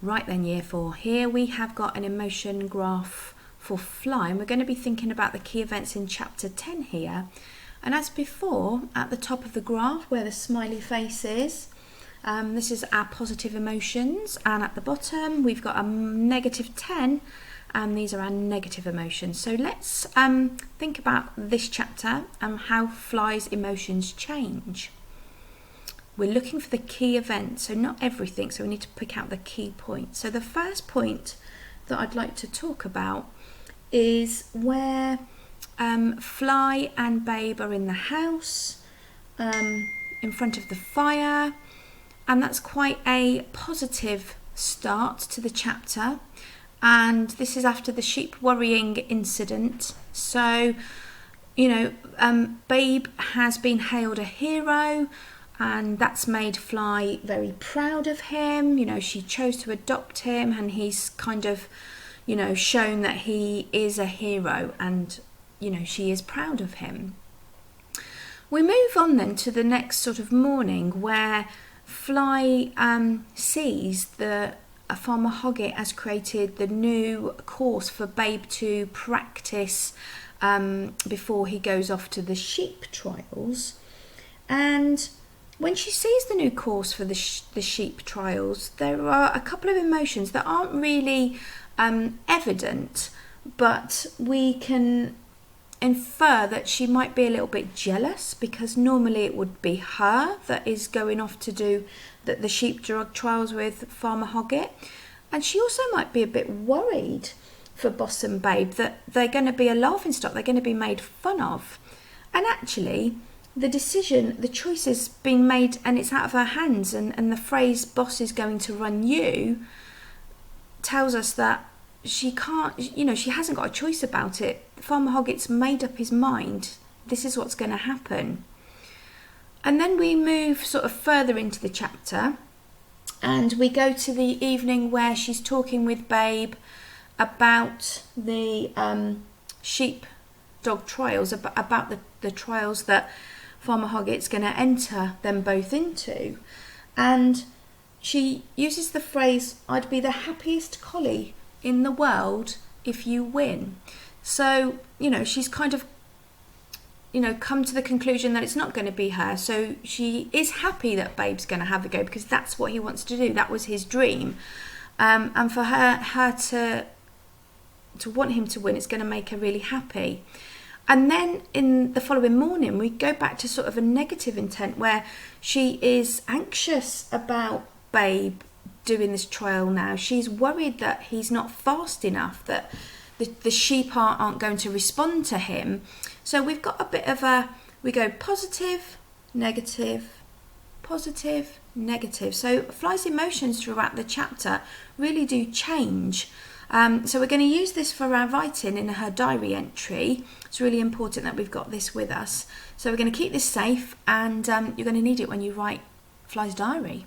Right then, year 4. Here we have got an emotion graph for Fly, and we're going to be thinking about the key events in chapter 10 here. And as before, at the top of the graph where the smiley face is, this is our positive emotions, and at the bottom we've got a -10, and these are our negative emotions. So let's think about this chapter and how Fly's emotions change. We're looking for the key events, so not everything, so we need to pick out the key points. So the first point that I'd like to talk about is where Fly and Babe are in the house, in front of the fire, and that's quite a positive start to the chapter. And this is after the sheep worrying incident. So, you know, Babe has been hailed a hero, and that's made Fly very proud of him. You know, she chose to adopt him, and he's kind of, you know, shown that he is a hero, and, you know, she is proud of him. We move on then to the next sort of morning where Fly sees that Farmer Hoggett has created the new course for Babe to practice before he goes off to the sheep trials. And when she sees the new course for the sheep trials, there are a couple of emotions that aren't really evident, but we can infer that she might be a little bit jealous, because normally it would be her that is going off to do the sheep drug trials with Farmer Hoggett. And she also might be a bit worried for Boss and Babe that they're going to be a laughingstock, they're going to be made fun of. And actually, the choice is being made and it's out of her hands, and the phrase "boss is going to run you" tells us that she can't, you know, she hasn't got a choice about it. Farmer Hoggett's made up his mind. This is what's going to happen. And then we move sort of further into the chapter, and we go to the evening where she's talking with Babe about the sheep dog trials, about the trials that Farmer Hoggett's going to enter them both into. And she uses the phrase, "I'd be the happiest collie in the world if you win." So, you know, she's kind of, you know, come to the conclusion that it's not going to be her. So she is happy that Babe's going to have a go, because that's what he wants to do. That was his dream. And for her to want him to win, it's going to make her really happy. And then in the following morning, we go back to sort of a negative intent where she is anxious about Babe doing this trial now. She's worried that he's not fast enough, that the sheep aren't going to respond to him. So we've got a bit of we go positive, negative, positive, negative. So Fly's emotions throughout the chapter really do change. So we're going to use this for our writing in her diary entry. It's really important that we've got this with us. So we're going to keep this safe, and you're going to need it when you write Fly's diary.